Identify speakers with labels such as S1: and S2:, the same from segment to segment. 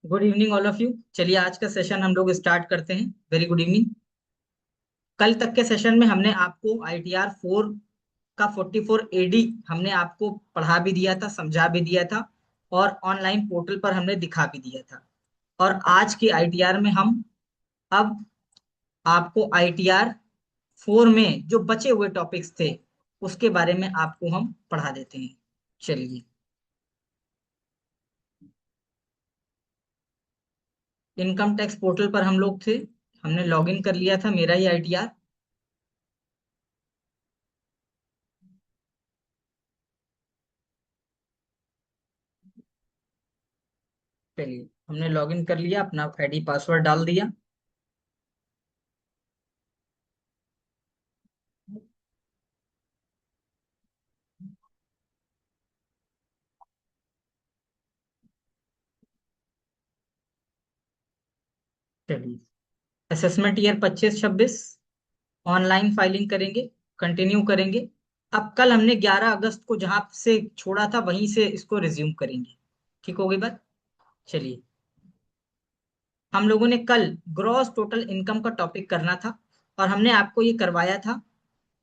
S1: Good evening all of you. चलिए आज का सेशन हम लोग स्टार्ट करते हैं। Very good evening. कल तक के सेशन में हमने आपको ITR 4 का 44 AD हमने आपको पढ़ा भी दिया था, समझा भी दिया था और ऑनलाइन पोर्टल पर हमने दिखा भी दिया था। और आज की ITR में हम अब आपको ITR 4 में जो बचे हुए टॉपिक्स थे उसके बारे में आपको हम पढ़ा देते हैं। चलिए, इनकम टैक्स पोर्टल पर हम लोग थे, हमने लॉग इन कर लिया था, मेरा ही ITR। चलिए, हमने लॉगिन कर लिया, अपना ID पासवर्ड डाल दिया। चलिए, असेसमेंट ईयर 25-26 ऑनलाइन फाइलिंग करेंगे, कंटिन्यू करेंगे। अब कल हमने 11 अगस्त को जहां से छोड़ा था वहीं से इसको रिज्यूम करेंगे। ठीक हो गई बात। चलिए, हम लोगों ने कल ग्रॉस टोटल इनकम का टॉपिक करना था और हमने आपको ये करवाया था।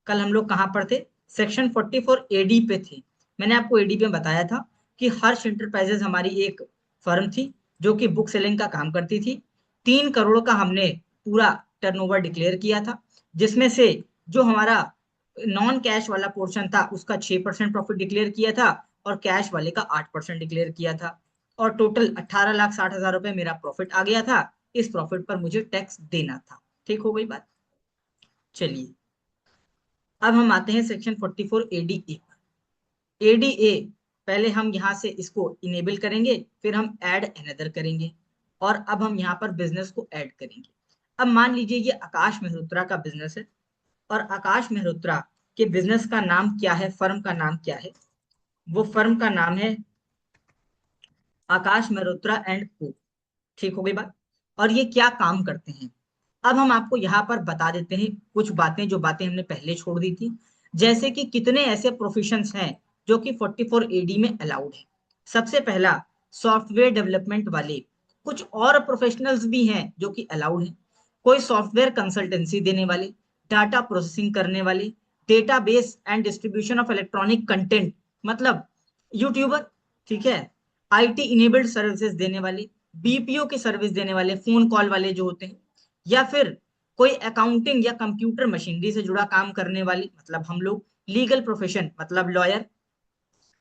S1: कल हम लोग कहाँ पर थे? सेक्शन 44 AD पे थे। मैंने आपको AD पे बताया था कि हर्ष इंटरप्राइजेज हमारी एक फर्म थी जो कि बुक सेलिंग का काम करती थी। 3 करोड़ का हमने पूरा टर्नओवर डिक्लेयर किया था, जिसमें से जो हमारा नॉन कैश वाला पोर्शन था उसका 6% प्रॉफिट डिक्लेयर किया था और कैश वाले का 8% डिक्लेयर किया था। और टोटल 18,60,000 रुपए मेरा प्रॉफिट आ गया था। इस प्रॉफिट पर मुझे टैक्स देना था। ठीक हो गई बात। चलिए, अब हम आते हैं सेक्शन 44 ADA पर। ADA पहले हम यहाँ से इसको इनेबल करेंगे, फिर हम ऐड अनदर करेंगे और अब हम यहाँ पर बिजनेस को ऐड करेंगे। अब मान लीजिए ये आकाश मेहरोत्रा का बिजनेस है और आकाश मेहरोत्रा के बिजनेस का नाम क्या है, फर्म का नाम क्या है? वो फर्म का नाम है आकाश मेहरोत्रा एंड को। ठीक हो गई बात। और ये क्या काम करते हैं? अब हम आपको यहाँ पर बता देते हैं कुछ बातें, जो बातें हमने पहले छोड़ दी थी। जैसे कि कितने ऐसे प्रोफेशंस हैं जो कि 44 AD में अलाउड है। सबसे पहला, सॉफ्टवेयर डेवलपमेंट वाले। कुछ और प्रोफेशनल्स भी हैं जो कि अलाउड हैं। कोई सॉफ्टवेयर कंसल्टेंसी देने वाले, डाटा प्रोसेसिंग करने वाले, database and distribution of electronic content, मतलब यूट्यूबर। ठीक है। IT इनेबल्ड सर्विसेज देने वाले, BPO की सर्विस देने वाले, फोन कॉल वाले जो होते हैं, या फिर कोई अकाउंटिंग या कंप्यूटर मशीनरी से जुड़ा काम करने वाली, मतलब हम लोग, लीगल प्रोफेशन मतलब लॉयर,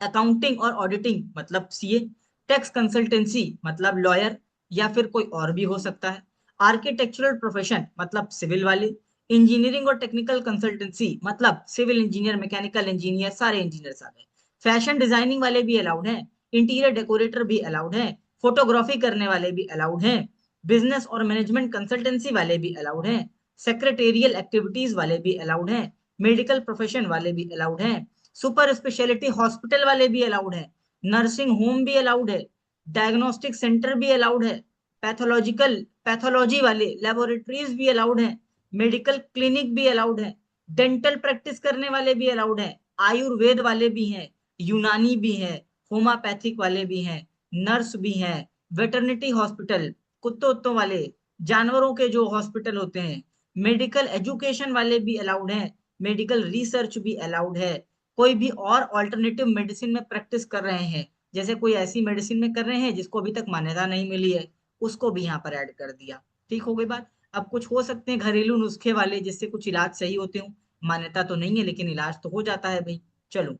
S1: अकाउंटिंग और ऑडिटिंग मतलब CA, टैक्स कंसल्टेंसी मतलब लॉयर या फिर कोई और भी हो सकता है, आर्किटेक्चरल प्रोफेशन मतलब सिविल वाले, इंजीनियरिंग और टेक्निकल कंसल्टेंसी मतलब सिविल इंजीनियर, मैकेनिकल इंजीनियर, सारे इंजीनियर्स आ गए। फैशन डिजाइनिंग वाले भी अलाउड हैं, इंटीरियर डेकोरेटर भी अलाउड हैं, फोटोग्राफी करने वाले भी अलाउड हैं, बिजनेस और मैनेजमेंट कंसल्टेंसी वाले भी अलाउड हैं, सेक्रेटेरियल एक्टिविटीज वाले भी अलाउड हैं, मेडिकल प्रोफेशन वाले भी अलाउड हैं, सुपर स्पेशलिटी हॉस्पिटल वाले भी अलाउड है, नर्सिंग होम भी अलाउड है, डायग्नोस्टिक सेंटर भी अलाउड है, पैथोलॉजी वाले लेबोरेटरीज भी अलाउड है, मेडिकल क्लिनिक भी अलाउड है, डेंटल प्रैक्टिस करने वाले भी अलाउड है, आयुर्वेद वाले भी हैं, यूनानी भी है, होम्योपैथिक वाले भी हैं, नर्स भी हैं, वेटरनिटी हॉस्पिटल, कुत्तों उत्तों वाले, जानवरों के जो हॉस्पिटल होते हैं, मेडिकल एजुकेशन वाले भी अलाउड हैं, मेडिकल रिसर्च भी अलाउड है। कोई भी और ऑल्टरनेटिव मेडिसिन में प्रैक्टिस कर रहे हैं, जैसे कोई ऐसी मेडिसिन में कर रहे हैं जिसको अभी तक मान्यता नहीं मिली है, उसको भी यहाँ पर ऐड कर दिया। ठीक हो गई बात। अब कुछ हो सकते हैं घरेलू नुस्खे वाले जिससे कुछ इलाज सही होते हो, मान्यता तो नहीं है लेकिन इलाज तो हो जाता है भाई। चलो,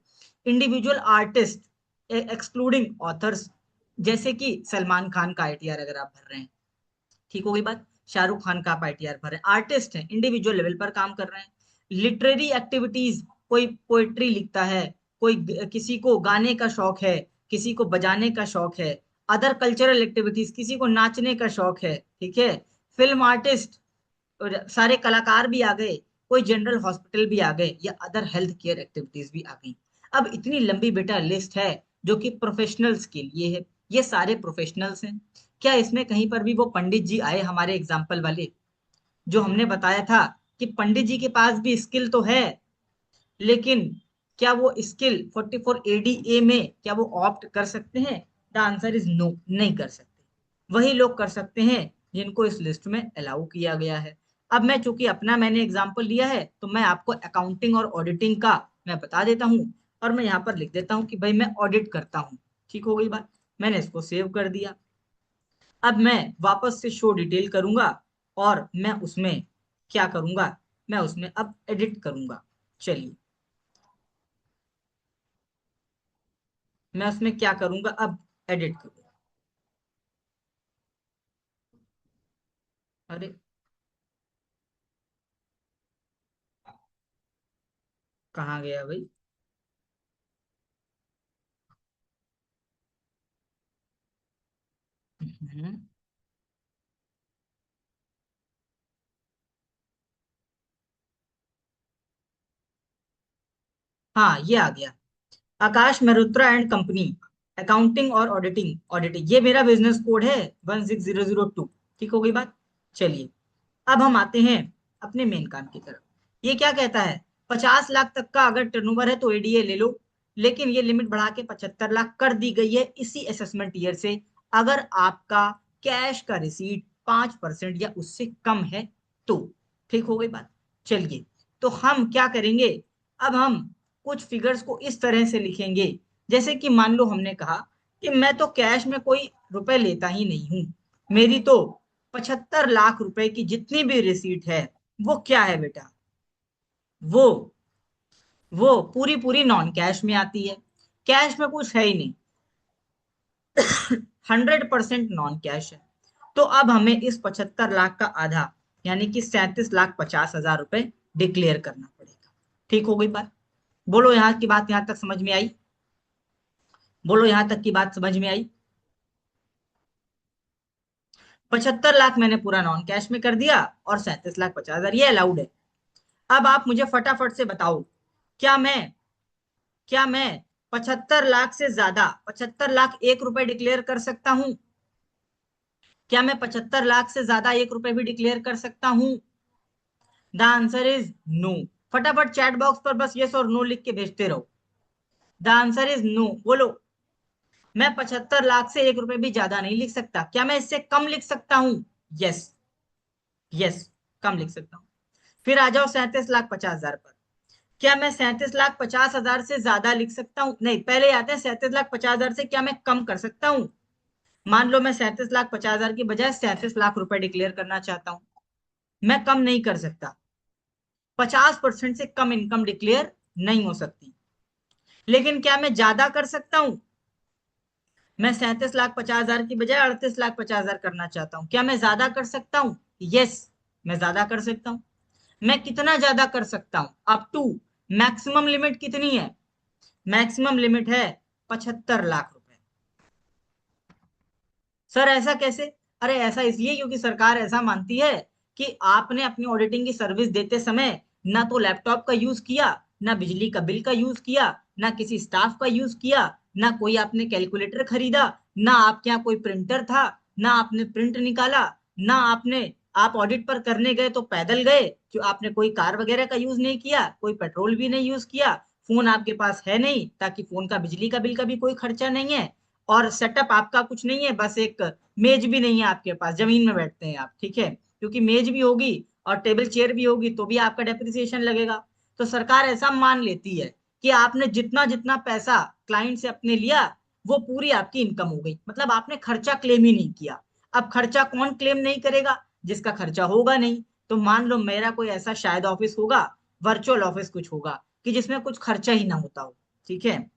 S1: इंडिविजुअल आर्टिस्ट एक्सक्लूडिंग ऑथर्स, जैसे कि सलमान खान का ITR अगर आप भर रहे हैं, ठीक हो गई बात, शाहरुख खान का आप ITR भर रहे हैं, आर्टिस्ट हैं, इंडिविजुअल लेवल पर काम कर रहे हैं। लिटरेरी एक्टिविटीज, कोई पोएट्री लिखता है, कोई किसी को गाने का शौक है, किसी को बजाने का शौक है, अदर कल्चरल एक्टिविटीज, किसी को नाचने का शौक है, ठीक है, फिल्म आर्टिस्ट, और सारे कलाकार भी आ गए, कोई जनरल हॉस्पिटल भी आ गए, या अदर हेल्थ केयर एक्टिविटीज भी आ गई। अब इतनी लंबी बेटा लिस्ट है जो कि प्रोफेशनल्स के लिए है। ये सारे प्रोफेशनल्स हैं। क्या इसमें कहीं पर भी वो पंडित जी आए हमारे एग्जाम्पल वाले, जो हमने बताया था कि पंडित जी के पास भी स्किल तो है, लेकिन क्या वो स्किल 44 ADA में क्या वो ऑप्ट कर सकते हैं? द आंसर इज नो, नहीं कर सकते। वही लोग कर सकते हैं जिनको इस लिस्ट में अलाउ किया गया है। अब मैं चूंकि अपना मैंने एग्जांपल लिया है तो मैं आपको अकाउंटिंग और ऑडिटिंग का मैं बता देता हूँ, और मैं यहाँ पर लिख देता हूँ कि भाई मैं ऑडिट करता हूँ। ठीक हो गई बात। मैंने इसको सेव कर दिया। अब मैं वापस से शो डिटेल करूंगा और मैं उसमें क्या करूंगा, मैं उसमें अब एडिट करूंगा। चलिए, मैं उसमें क्या करूंगा, अब एडिट करूंगा। अरे, कहाँ गया भाई? हम्म, हाँ ये आ गया। आकाश मेहरोत्रा एंड कंपनी, अकाउंटिंग और ऑडिटिंग, ऑडिटिंग ये मेरा बिजनेस कोड है 16002। ठीक हो गई बात। चलिए, अब हम आते हैं अपने मेन काम की तरफ। ये क्या कहता है, 50 लाख तक का अगर टर्नओवर है तो एडीए ले लो, लेकिन ये लिमिट बढ़ा के 75 लाख कर दी गई है इसी असेसमेंट ईयर से, अगर आपका कैश का रिसीट 5% या उससे कम है तो। ठीक हो गई बात। चलिए, तो हम क्या करेंगे, अब हम कुछ फिगर्स को इस तरह से लिखेंगे, जैसे कि मान लो हमने कहा कि मैं तो कैश में कोई रुपए लेता ही नहीं हूं, मेरी तो 75 लाख रुपए की जितनी भी रिसीट है वो क्या है बेटा, वो वो पूरी पूरी नॉन कैश में आती है। कैश में कुछ है ही नहीं, 100% नॉन कैश है। तो अब हमें इस 75 लाख का आधा, यानी कि 37,50,000 रुपए डिक्लेयर करना पड़ेगा। ठीक हो गई बात। बोलो यहाँ की बात यहाँ तक समझ में आई? बोलो यहाँ तक की बात समझ में आई? 75 लाख मैंने पूरा नॉन कैश में कर दिया और 37,50,000 ये अलाउड है। अब आप मुझे फटाफट से बताओ, क्या मैं क्या मैं 75 लाख से ज्यादा 75 लाख 1 रुपए डिक्लेयर कर सकता हूं? क्या मैं 75 लाख से ज्यादा 1 रुपए भी डिक्लेयर कर सकता हूं? The answer is no. फटाफट चैट बॉक्स पर बस यस और नो लिख के भेजते रहो। The answer is no. बोलो, मैं 75 लाख से 1 रुपए भी ज्यादा नहीं लिख सकता। क्या मैं इससे कम लिख सकता हूं? यस, यस, कम लिख सकता हूं। फिर आ जाओ 37,50,000 पर। क्या मैं 37,50,000 से ज्यादा लिख सकता हूँ? नहीं, पहले आते हैं 37,50,000 से क्या मैं कम कर सकता हूँ? मान लो मैं 37,50,000 की बजाय 37 लाख रुपए डिक्लेयर करना चाहता हूँ, मैं कम नहीं कर सकता। 50% से कम इनकम डिक्लेयर नहीं हो सकती। लेकिन क्या मैं ज्यादा कर सकता हूँ? मैं 37,50,000 की बजाय 38,50,000 करना चाहता हूँ, क्या मैं ज्यादा कर सकता हूँ? यस, मैं ज्यादा कर सकता हूँ। मैं कितना ज्यादा कर सकता हूँ? अप टू, मैक्सिमम लिमिट कितनी है? मैक्सिमम लिमिट है 75 लाख रुपए। सर ऐसा कैसे? अरे ऐसा इसलिए क्योंकि सरकार ऐसा मानती है कि आपने अपनी ऑडिटिंग की सर्विस देते समय ना तो लैपटॉप का यूज किया, ना बिजली का बिल का यूज किया, ना किसी स्टाफ का यूज किया, ना कोई आपने कैलकुलेटर खरीदा, ना आपके यहाँ कोई प्रिंटर था, ना आपने प्रिंट निकाला, ना आप ऑडिट पर करने गए तो पैदल गए, जो आपने कोई कार वगैरह का यूज नहीं किया, कोई पेट्रोल भी नहीं यूज किया, फोन आपके पास है नहीं ताकि फोन का बिजली का बिल का भी कोई खर्चा नहीं है, और सेटअप आपका कुछ नहीं है, बस एक मेज भी नहीं है आपके पास, जमीन में बैठते हैं आप। ठीक है, क्योंकि मेज भी होगी और टेबल चेयर भी होगी तो भी आपका डेप्रिसिएशन लगेगा। तो सरकार ऐसा मान लेती है कि आपने जितना जितना पैसा क्लाइंट से अपने लिया वो पूरी आपकी इनकम हो गई, मतलब आपने खर्चा क्लेम ही नहीं किया। अब खर्चा कौन क्लेम नहीं करेगा? जिसका खर्चा होगा नहीं। तो मान लो मेरा कोई ऐसा शायद ऑफिस होगा, वर्चुअल ऑफिस कुछ होगा, कि जिसमें कुछ खर्चा ही ना होता हो। ठीक है,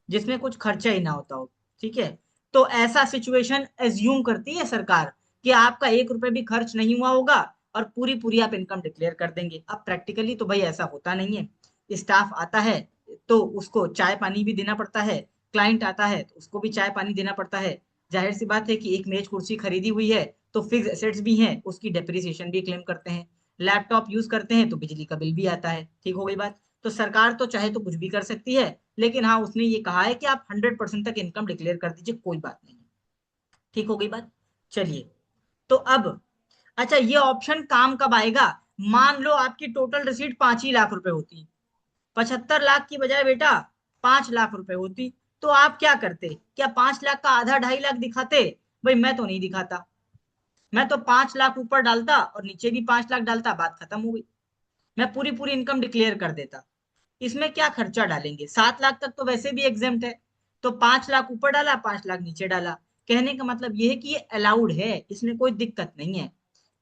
S1: जिसमें कुछ खर्चा ही ना होता हो। ठीक है, तो ऐसा सिचुएशन एज्यूम करती है सरकार कि आपका 1 रुपए भी खर्च नहीं हुआ होगा और पूरी पूरी आप इनकम डिक्लेयर कर देंगे। अब प्रैक्टिकली तो भाई ऐसा होता नहीं है। स्टाफ आता है तो उसको चाय पानी भी देना पड़ता है, क्लाइंट आता है तो उसको भी चाय पानी देना पड़ता है। जाहिर सी बात है कि एक मेज कुर्सी खरीदी हुई है तो फिक्स एसेट्स भी हैं, उसकी डेप्रिसिएशन भी क्लेम करते हैं। लैपटॉप यूज करते हैं तो बिजली का बिल भी आता है। ठीक हो गई बात। तो सरकार तो चाहे तो कुछ भी कर सकती है, लेकिन हाँ उसने ये कहा है कि आप 100% तक इनकम डिक्लेयर कर दीजिए, कोई बात नहीं। ठीक हो गई बात। चलिए, तो अब अच्छा, ये ऑप्शन काम कब आएगा? मान लो आपकी टोटल रिसीट 5 ही लाख रुपए होती, 75 लाख की बजाय बेटा 5 लाख रुपए होती, तो आप क्या करते? क्या 5 लाख का आधा 2.5 लाख दिखाते, भाई मैं तो नहीं दिखाता, मैं तो 5 लाख ऊपर डालता और नीचे भी 5 लाख डालता, बात खत्म हो गई। मैं पूरी पूरी इनकम डिक्लेयर कर देता। इसमें क्या खर्चा डालेंगे, 7 लाख तक तो वैसे भी एग्जेम्प्ट है, तो 5 लाख ऊपर डाला 5 लाख नीचे डाला। कहने का मतलब ये है कि ये अलाउड है, इसमें कोई दिक्कत नहीं है।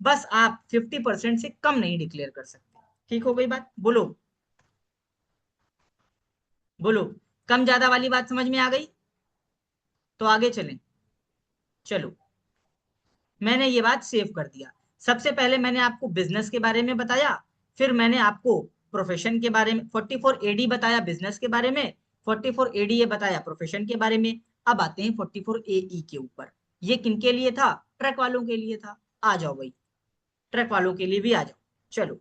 S1: बस आप 50% से कम नहीं डिक्लेयर कर सकते। ठीक हो गई बात? बोलो बोलो। कम ज्यादा वाली बात समझ में आ गई? तो आगे चलें। चलो, मैंने ये बात सेव कर दिया। सबसे पहले मैंने आपको बिजनेस के बारे में बताया, फिर मैंने आपको प्रोफेशन के बारे में 44 AD बताया बिजनेस के बारे में, 44 AD ये बताया प्रोफेशन के बारे में। अब आते हैं 44 AE के ऊपर। ये किनके लिए था? ट्रक वालों के लिए था। आ जाओ भाई, ट्रक वालों के लिए भी आ जाओ। चलो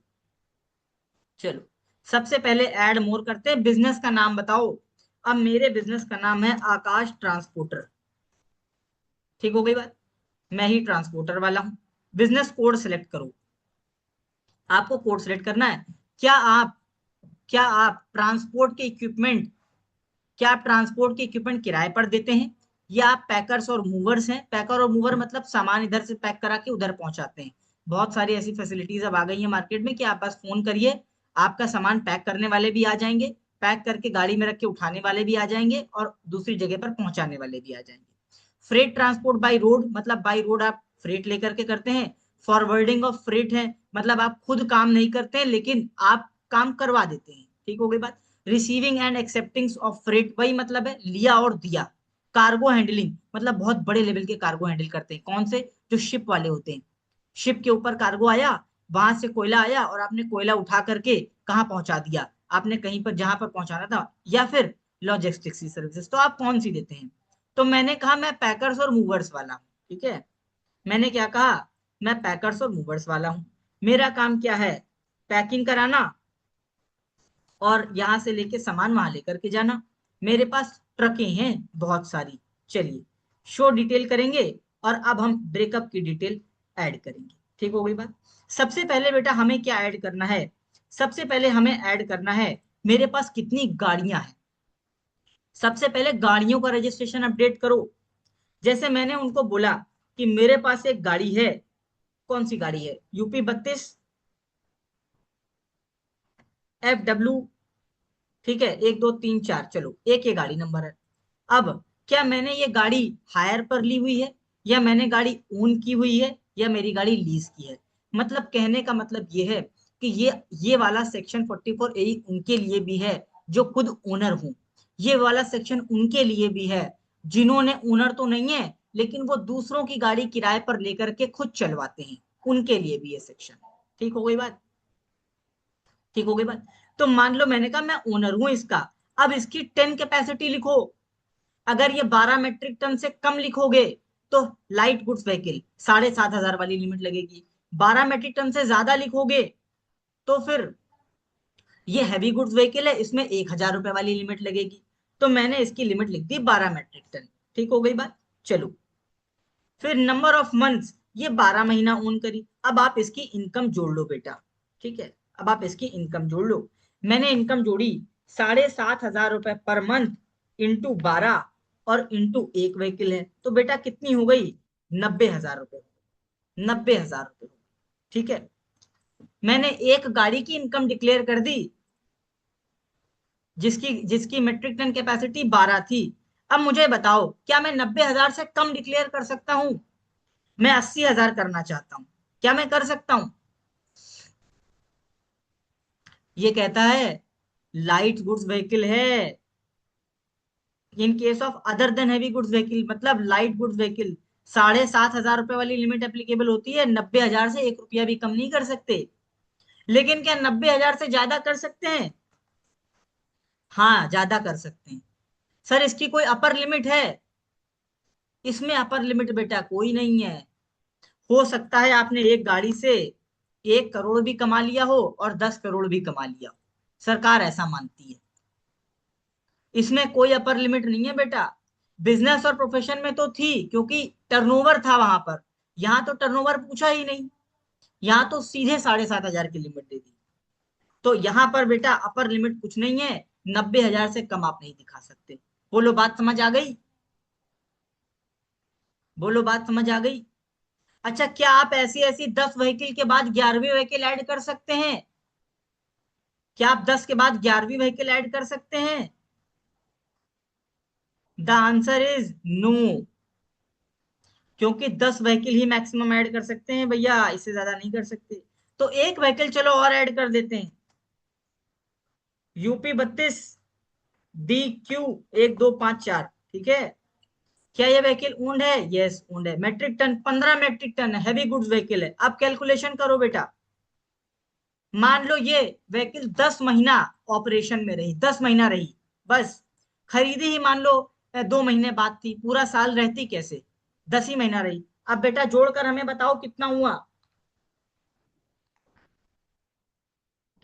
S1: चलो, सबसे पहले ऐड मोर करते हैं, बिजनेस का नाम बताओ। अब मेरे बिजनेस का नाम है आकाश ट्रांसपोर्टर। ठीक हो गई बात? मैं ही ट्रांसपोर्टर वाला हूं। बिजनेस कोड सेलेक्ट करो। आपको कोड सेलेक्ट करना है। क्या आप क्या आप ट्रांसपोर्ट के इक्विपमेंट क्या आप ट्रांसपोर्ट के इक्विपमेंट किराए पर देते हैं, या आप पैकर्स और मूवर्स हैं? पैकर और मूवर मतलब सामान इधर से पैक करा के उधर पहुंचाते हैं। बहुत सारी ऐसी फैसिलिटीज अब आ गई है मार्केट में कि आप बस फोन करिए, आपका सामान पैक करने वाले भी आ जाएंगे, पैक करके गाड़ी में रख के उठाने वाले भी आ जाएंगे, और दूसरी जगह पर पहुंचाने वाले भी आ जाएंगे। फ्रेट ट्रांसपोर्ट बाई रोड मतलब बाई रोड आप फ्रेट लेकर के करते हैं। फॉरवर्डिंग ऑफ फ्रेट है, मतलब आप खुद काम नहीं करते हैं लेकिन आप काम करवा देते हैं। ठीक हो गई बात? Receiving end accepting of freight, वही मतलब है लिया और दिया। कार्गो हैंडलिंग मतलब बहुत बड़े लेवल के कार्गो हैंडल करते हैं। कौन से? जो शिप वाले होते हैं। शिप के ऊपर कार्गो आया, वहां से कोयला आया और आपने कोयला उठा करके कहाँ पहुंचा दिया, आपने कहीं पर जहां पर पहुंचाना था। या फिर लॉजिस्टिक्स की सर्विसेज, तो आप कौन सी देते हैं? तो मैंने कहा मैं पैकर्स और मूवर्स वाला हूँ। ठीक है, मैंने क्या कहा? मैं पैकर्स और मूवर्स वाला हूँ। मेरा काम क्या है? पैकिंग कराना और यहां से लेके सामान वहां लेकर के जाना। मेरे पास ट्रकें हैं बहुत सारी। चलिए, शो डिटेल करेंगे और अब हम ब्रेकअप की डिटेल ऐड करेंगे। ठीक हो गई बात? सबसे पहले बेटा हमें क्या ऐड करना है? सबसे पहले हमें ऐड करना है मेरे पास कितनी गाड़ियां हैं। सबसे पहले गाड़ियों का रजिस्ट्रेशन अपडेट करो। जैसे मैंने उनको बोला कि मेरे पास एक गाड़ी है। कौन सी गाड़ी है? UP 32 FW। ठीक है, 1 2 3 4, चलो एक ये गाड़ी नंबर है। अब क्या मैंने ये गाड़ी हायर पर ली हुई है, या मैंने गाड़ी ओन की हुई है, या मेरी गाड़ी लीज की है? मतलब कहने का मतलब ये है कि ये वाला सेक्शन 44 ए उनके लिए भी है जो खुद ओनर हूं। ये वाला सेक्शन उनके लिए भी है जिन्होंने ओनर तो नहीं है लेकिन वो दूसरों की गाड़ी किराए पर लेकर के खुद चलवाते हैं। उनके लिए भी ये सेक्शन। ठीक हो गई बात? ठीक हो गई बात? तो मान लो मैंने कहा मैं ओनर हूं इसका। अब इसकी 10 कैपेसिटी लिखो। अगर ये 12 मीट्रिक टन से कम लिखोगे तो लाइट गुड्स व्हीकल 7,500 वाली लिमिट लगेगी। 12 मीट्रिक टन से ज्यादा लिखोगे तो फिर ये हैवी गुड्स व्हीकल है, इसमें 1,000 रुपए वाली लिमिट लगेगी। तो मैंने इसकी लिमिट लिख दी 12 मीट्रिक टन। ठीक हो गई बात? चलो, फिर नंबर ऑफ मंथ्स, ये 12 महीना ओन करी। अब आप इसकी इनकम जोड़ लो बेटा। ठीक है, अब आप इसकी इनकम जोड़ लो। मैंने इनकम जोड़ी 7,500 रुपए पर मंथ इंटू 12 और इंटू एक व्हीकल है, तो बेटा कितनी हो गई? 90,000 रुपए। 90,000 रुपए। ठीक है, मैंने एक गाड़ी की इनकम डिक्लेयर कर दी जिसकी जिसकी मेट्रिक टन कैपेसिटी 12 थी। अब मुझे बताओ क्या मैं 90,000 से कम डिक्लेयर कर सकता हूं? मैं 80,000 करना चाहता हूं, क्या मैं कर सकता हूं? ये कहता है लाइट गुड्स व्हीकल है। In case of other than heavy goods vehicle, मतलब लाइट गुड्स व्हीकल 7,500 रुपए वाली लिमिट एप्लीकेबल होती है। 90,000 से 1 रुपया भी कम नहीं कर सकते। लेकिन क्या 90,000 से ज्यादा कर सकते हैं? हाँ, ज्यादा कर सकते हैं। सर इसकी कोई अपर लिमिट है? इसमें अपर लिमिट बेटा कोई नहीं है। हो सकता है आपने एक गाड़ी से 1 करोड़ भी कमा लिया हो और 10 करोड़ भी कमा लिया हो, सरकार ऐसा मानती है। इसमें कोई अपर लिमिट नहीं है बेटा। बिजनेस और प्रोफेशन में तो थी क्योंकि टर्नओवर था वहां पर। यहाँ तो टर्नओवर पूछा ही नहीं, यहाँ तो सीधे 7,500 की लिमिट दे दी। तो यहाँ पर बेटा अपर लिमिट कुछ नहीं है, 90,000 से कम आप नहीं दिखा सकते। बोलो बात समझ आ गई? बोलो, बात समझ आ गई? अच्छा, क्या आप ऐसी ऐसी 10 व्हीकल के बाद 11वीं व्हीकल ऐड कर सकते हैं? क्या आप 10 के बाद 11वीं व्हीकल ऐड कर सकते हैं? The answer is no. क्योंकि 10 व्हीकल ही मैक्सिमम ऐड कर सकते हैं भैया, इससे ज्यादा नहीं कर सकते। तो एक व्हीकल चलो और ऐड कर देते हैं। यूपी 32 DQ 1254, ठीक है। क्या ये व्हीकल ओन्ड है? यस, ओन्ड है। Metric ton, 15 metric ton heavy goods vehicle है। अब कैलकुलेशन करो बेटा। मान लो ये व्हीकल 10 महीना ऑपरेशन में रही, 10 महीना रही, बस। खरीदी ही मान लो 2 महीने बाद थी, पूरा साल रहती कैसे? 10 ही महीना रही। अब बेटा जोड़कर हमें बताओ कितना हुआ।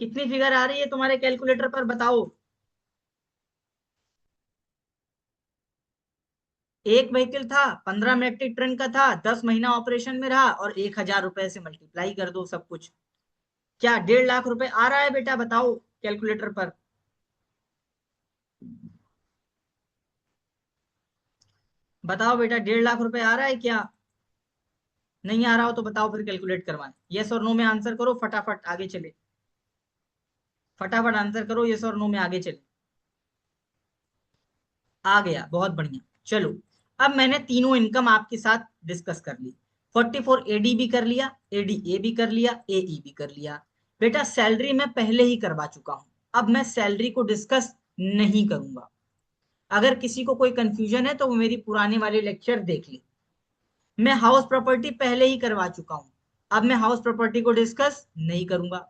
S1: कितनी फिगर आ रही है तुम्हारे कैलकुलेटर पर, बताओ। एक व्हीकल था, 15 मेट्रिक टन का था, 10 महीना ऑपरेशन में रहा, और 1,000 रुपए से मल्टीप्लाई कर दो सब कुछ। क्या 1.5 लाख रुपए आ रहा है बेटा? बताओ कैलकुलेटर पर। बताओ बेटा, 1.5 लाख रुपए आ रहा है क्या? नहीं आ रहा हो तो बताओ, फिर कैलकुलेट करवाएं। यस और नो में आंसर करो, फटाफट आगे चले। फटाफट आंसर करो, यस और नो में आगे चले। आ गया, बहुत बढ़िया। चलो, अब मैंने तीनों इनकम आपके साथ डिस्कस कर ली। 44 AD भी कर लिया, ADA भी कर लिया, AE भी कर लिया। बेटा सैलरी मैं पहले ही करवा चुका हूं, अब मैं सैलरी को डिस्कस नहीं करूंगा। अगर किसी को कोई कंफ्यूजन है तो वो मेरी पुराने वाले लेक्चर देख ले। मैं हाउस प्रॉपर्टी पहले ही करवा चुका हूं, अब मैं हाउस प्रॉपर्टी को डिस्कस नहीं करूंगा।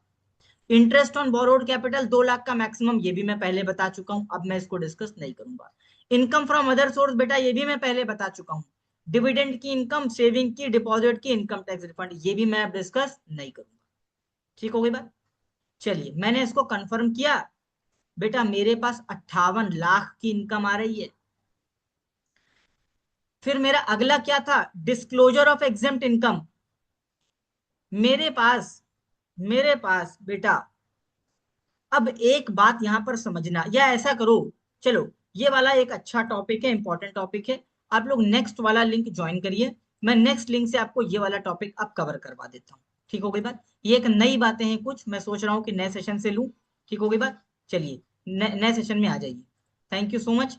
S1: Interest on borrowed capital 2 lakh का मैक्सिमम, ये भी मैं पहले बता चुका हूं, अब मैं इसको डिस्कस नहीं करूंगा। इनकम फ्रॉम अदर सोर्स, बेटा ये भी मैं पहले बता चुका हूं। डिविडेंड की इनकम, सेविंग की, डिपॉजिट की, इनकम टैक्स रिफंड, ये भी मैं अब डिस्कस नहीं करूंगा। ठीक हो गई बात? चलिए, मैंने इसको कंफर्म किया। बेटा मेरे पास 58 लाख की इनकम आ रही है। फिर मेरा अगला क्या था? Disclosure of exempt income. मेरे पास मेरे पास बेटा, अब एक बात यहां पर समझना, या ऐसा करो, चलो, ये वाला एक अच्छा टॉपिक है, इंपॉर्टेंट टॉपिक है। आप लोग नेक्स्ट वाला लिंक ज्वाइन करिए, मैं नेक्स्ट लिंक से आपको ये वाला टॉपिक अब कवर करवा देता हूँ। ठीक हो गई बात? ये एक नई बातें हैं कुछ, मैं सोच रहा हूँ कि नए सेशन से लूँ। ठीक हो गई बात? चलिए, नए सेशन में आ जाइए। Thank you so much.